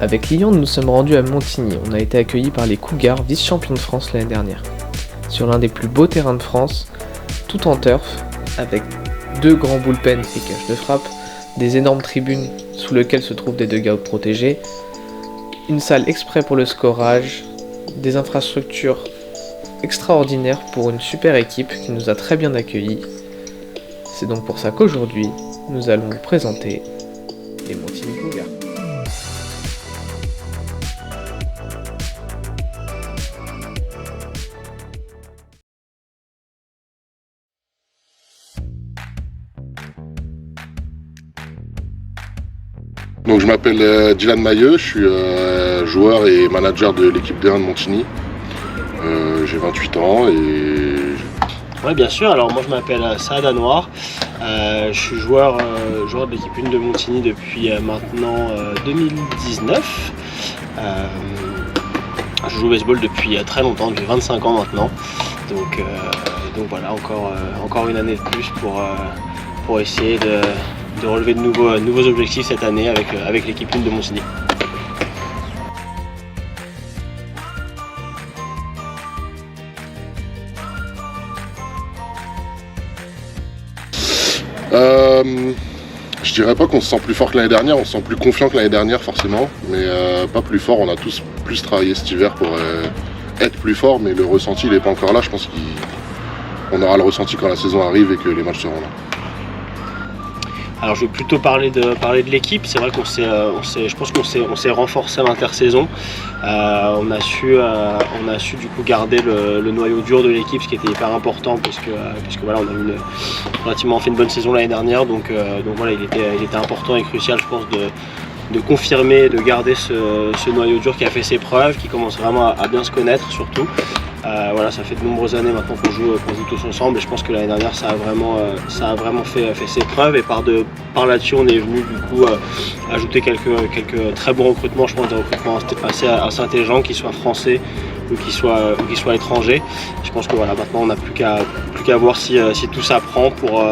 Avec Lyon, nous nous sommes rendus à Montigny. On a été accueillis par les Cougars, vice-champions de France l'année dernière. Sur l'un des plus beaux terrains de France, tout en turf, avec 2 grands bullpens et cages de frappe, des énormes tribunes sous lesquelles se trouvent des dugouts protégés, une salle exprès pour le scorage, des infrastructures extraordinaires pour une super équipe qui nous a très bien accueillis. C'est donc pour ça qu'aujourd'hui, nous allons vous présenter les Montigny Cougars. Donc je m'appelle Dylan Mailleux, je suis joueur et manager de l'équipe D1 de Montigny. J'ai 28 ans et... Oui, bien sûr. Alors moi je m'appelle Saad Anwar, je suis joueur de l'équipe 1 de Montigny depuis maintenant 2019. Je joue au baseball depuis très longtemps, depuis 25 ans maintenant. Donc voilà, encore une année de plus pour essayer de relever de nouveaux objectifs cette année avec l'équipe 1 de Montigny. Je dirais pas qu'on se sent plus fort que l'année dernière, on se sent plus confiant que l'année dernière forcément, mais pas plus fort. On a tous plus travaillé cet hiver pour être plus fort, mais le ressenti il n'est pas encore là. Je pense qu'on aura le ressenti quand la saison arrive et que les matchs seront là. Alors je vais plutôt parler de l'équipe. C'est vrai je pense qu'on s'est renforcé à l'intersaison. On a su du coup garder le noyau dur de l'équipe, ce qui était hyper important puisque voilà, on a relativement fait une bonne saison l'année dernière. Donc voilà, il était important et crucial, je pense, de confirmer, de garder ce noyau dur qui a fait ses preuves, qui commence vraiment à bien se connaître surtout. Voilà, ça fait de nombreuses années maintenant qu'on joue tous ensemble et je pense que l'année dernière ça a vraiment fait ses preuves et par là-dessus on est venu du coup ajouter quelques très bons recrutements, je pense des recrutements assez intelligents, qu'ils soient français ou qu'ils soient étrangers. Je pense que voilà, maintenant on n'a plus qu'à voir si tout ça prend pour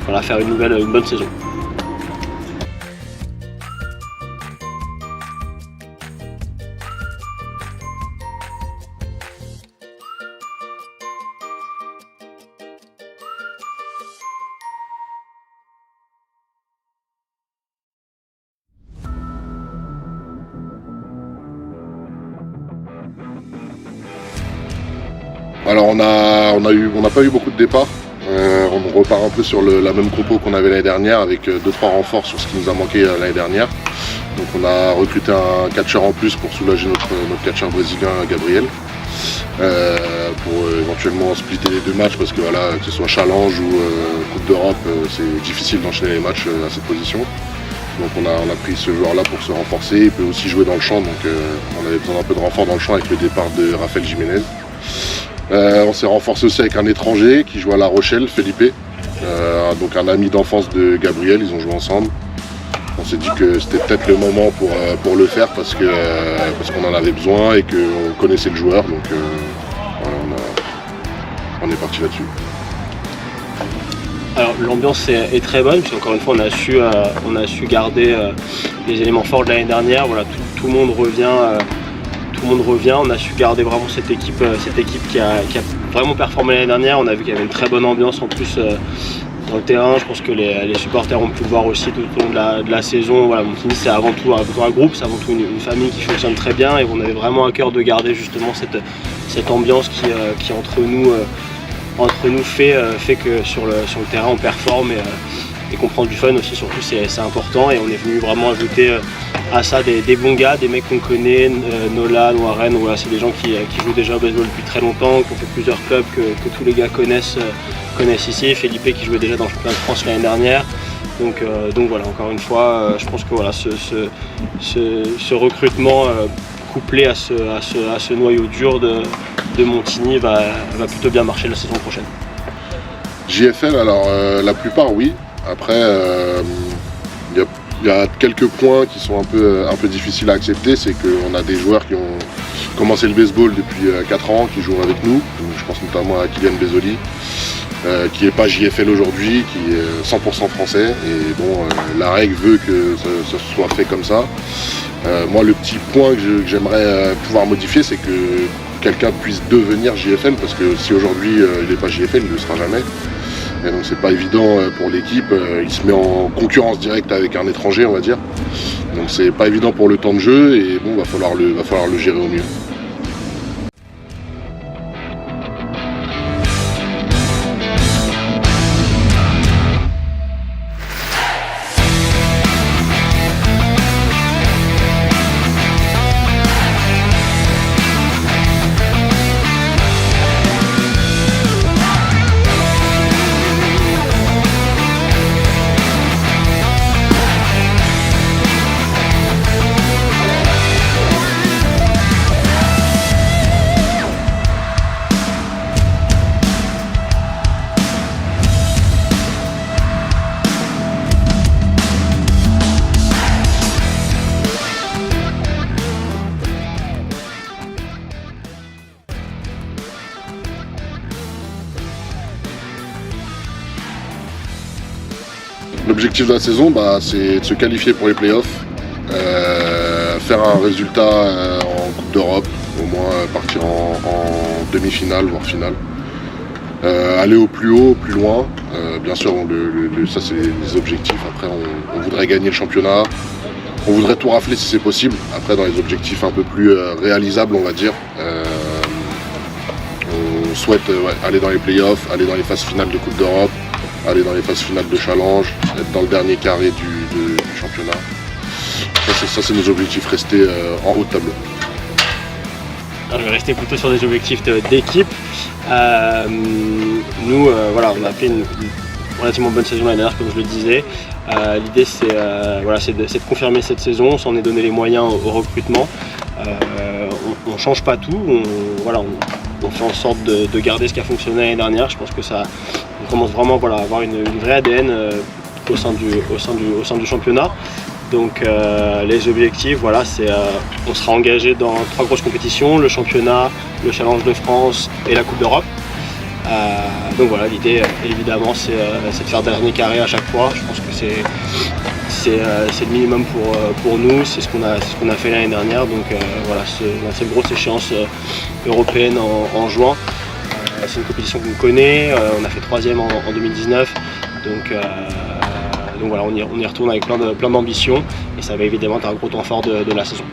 voilà, faire une bonne saison. Alors on n'a pas eu beaucoup de départs. On repart un peu sur la même compo qu'on avait l'année dernière avec 2-3 renforts sur ce qui nous a manqué l'année dernière. Donc on a recruté un catcheur en plus pour soulager notre catcheur brésilien Gabriel. Pour éventuellement splitter les 2 matchs parce que voilà, que ce soit challenge ou Coupe d'Europe, c'est difficile d'enchaîner les matchs à cette position. Donc on a pris ce joueur là pour se renforcer. Il peut aussi jouer dans le champ, donc on avait besoin d'un peu de renfort dans le champ avec le départ de Rafael Jiménez. On s'est renforcé aussi avec un étranger qui joue à La Rochelle, Felipe, donc un ami d'enfance de Gabriel, ils ont joué ensemble. On s'est dit que c'était peut-être le moment pour le faire parce qu'on en avait besoin et qu'on connaissait le joueur, donc voilà, on est parti là-dessus. Alors l'ambiance est très bonne, puisqu'encore une fois on a su garder les éléments forts de l'année dernière. Voilà, tout le monde revient, on a su garder vraiment cette équipe qui a vraiment performé l'année dernière. On a vu qu'il y avait une très bonne ambiance en plus dans le terrain. Je pense que les supporters ont pu le voir aussi tout au long de la saison. Voilà, Montigny c'est avant tout un groupe, c'est avant tout une famille qui fonctionne très bien et on avait vraiment à cœur de garder justement cette ambiance qui entre nous fait que sur le terrain on performe et qu'on prend du fun aussi, surtout c'est important, et on est venu vraiment ajouter à ça des bons gars, des mecs qu'on connaît, Nolan, Warren, voilà, c'est des gens qui jouent déjà au baseball depuis très longtemps, qui ont fait plusieurs clubs que tous les gars connaissent ici. Felipe qui jouait déjà dans le championnat de France l'année dernière. Donc voilà, encore une fois, je pense que voilà, ce recrutement couplé à ce noyau dur de Montigny va plutôt bien marcher la saison prochaine. JFL, alors la plupart oui. Après, il y a quelques points qui sont un peu difficiles à accepter. C'est qu'on a des joueurs qui ont commencé le baseball depuis 4 ans, qui jouent avec nous. Je pense notamment à Kylian Bezzoli, qui n'est pas JFL aujourd'hui, qui est 100% français. Et bon, la règle veut que ça soit fait comme ça. Moi, le petit point que j'aimerais pouvoir modifier, c'est que quelqu'un puisse devenir JFL, parce que si aujourd'hui il n'est pas JFL, il ne le sera jamais. Et donc c'est pas évident pour l'équipe, il se met en concurrence directe avec un étranger, on va dire. Donc c'est pas évident pour le temps de jeu et bon, va falloir le gérer au mieux. L'objectif de la saison, c'est de se qualifier pour les playoffs, faire un résultat en Coupe d'Europe, au moins partir en demi-finale, voire finale. Aller au plus haut, au plus loin. Bien sûr, ça c'est les objectifs. Après, on voudrait gagner le championnat. On voudrait tout rafler si c'est possible. Après, dans les objectifs un peu plus réalisables, on va dire, on souhaite aller dans les playoffs, aller dans les phases finales de Coupe d'Europe, aller dans les phases finales de challenge, être dans le dernier carré du championnat. Ça c'est nos objectifs, rester en haut de tableau. Alors, je vais rester plutôt sur des objectifs d'équipe. Nous, on a fait une relativement bonne saison l'année dernière, comme je le disais. L'idée c'est de confirmer cette saison, on s'en est donné les moyens au recrutement. On ne change pas tout, on fait en sorte de garder ce qui a fonctionné l'année dernière. Je pense que on commence vraiment à avoir une vraie ADN au sein du championnat. Donc les objectifs, on sera engagé dans 3 grosses compétitions, le championnat, le Challenge de France et la Coupe d'Europe. Donc voilà, l'idée évidemment c'est de faire dernier carré à chaque fois. Je pense que c'est le minimum pour nous, c'est ce qu'on a fait l'année dernière. Donc c'est une grosse échéance européenne en juin. C'est une compétition qu'on connaît, on a fait 3e en 2019. Donc on y retourne avec plein d'ambition et ça va évidemment être un gros temps fort de la saison.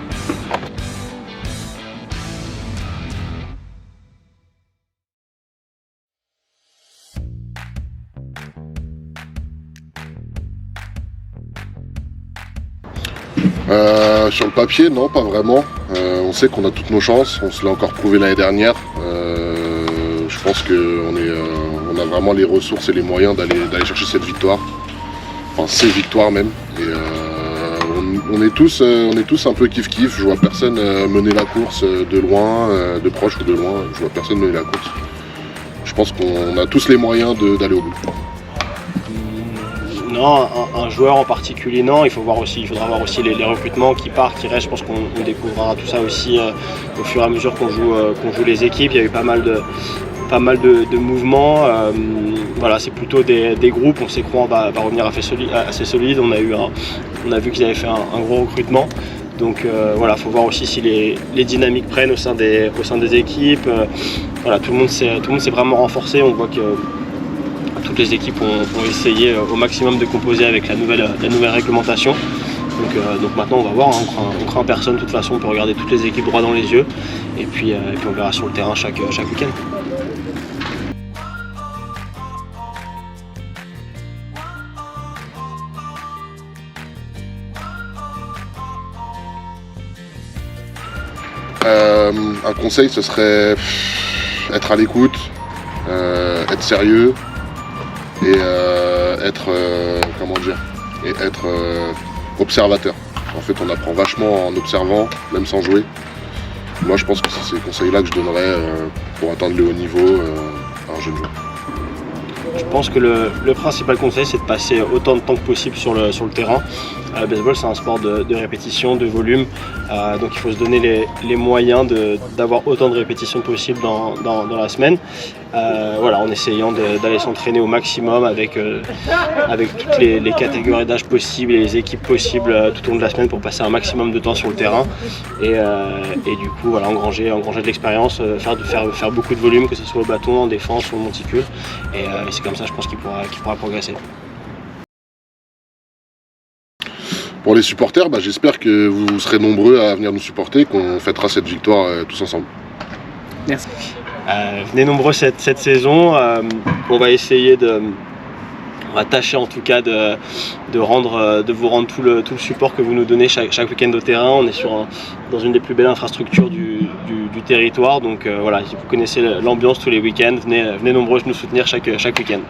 Sur le papier, non, pas vraiment. On sait qu'on a toutes nos chances, on se l'a encore prouvé l'année dernière. Je pense qu'on a vraiment les ressources et les moyens d'aller chercher cette victoire. Enfin, ces victoires même. Et on est tous un peu kiff-kiff. Je vois personne mener la course de loin, de proche ou de loin. Je vois personne mener la course. Je pense qu'on a tous les moyens d'aller au bout. Non, un joueur en particulier, non. Il faudra voir aussi les recrutements qui partent, qui restent. Je pense qu'on découvrira tout ça aussi au fur et à mesure qu'on joue les équipes. Il y a eu pas mal de mouvements. C'est plutôt des groupes. On sait que Rouen va revenir assez solide. On a vu qu'ils avaient fait un gros recrutement. Donc faut voir aussi si les dynamiques prennent au sein des équipes. Tout le monde s'est vraiment renforcé. On voit que toutes les équipes ont essayé au maximum de composer avec la nouvelle réglementation. Donc maintenant on va voir, on craint personne de toute façon, on peut regarder toutes les équipes droit dans les yeux et puis on verra sur le terrain chaque week-end. Un conseil, ce serait être à l'écoute, être sérieux et être observateur. En fait, on apprend vachement en observant, même sans jouer. Moi, je pense que c'est ces conseils-là que je donnerais pour atteindre le haut niveau à un jeune joueur. Je pense que le principal conseil, c'est de passer autant de temps que possible sur le terrain. Le baseball, c'est un sport de répétition, de volume, donc il faut se donner les moyens d'avoir autant de répétitions possible dans la semaine. En essayant d'aller s'entraîner au maximum avec toutes les catégories d'âge possibles et les équipes possibles tout au long de la semaine pour passer un maximum de temps sur le terrain et du coup engranger de l'expérience, faire beaucoup de volume, que ce soit au bâton, en défense ou au monticule, et c'est comme ça je pense qu'il pourra progresser. Pour les supporters, j'espère que vous serez nombreux à venir nous supporter, qu'on fêtera cette victoire tous ensemble. Merci. Venez nombreux cette saison. On va essayer on va tâcher en tout cas de vous rendre tout le support que vous nous donnez chaque week-end au terrain. On est dans une des plus belles infrastructures du territoire. Donc si vous connaissez l'ambiance tous les week-ends, venez nombreux nous soutenir chaque week-end.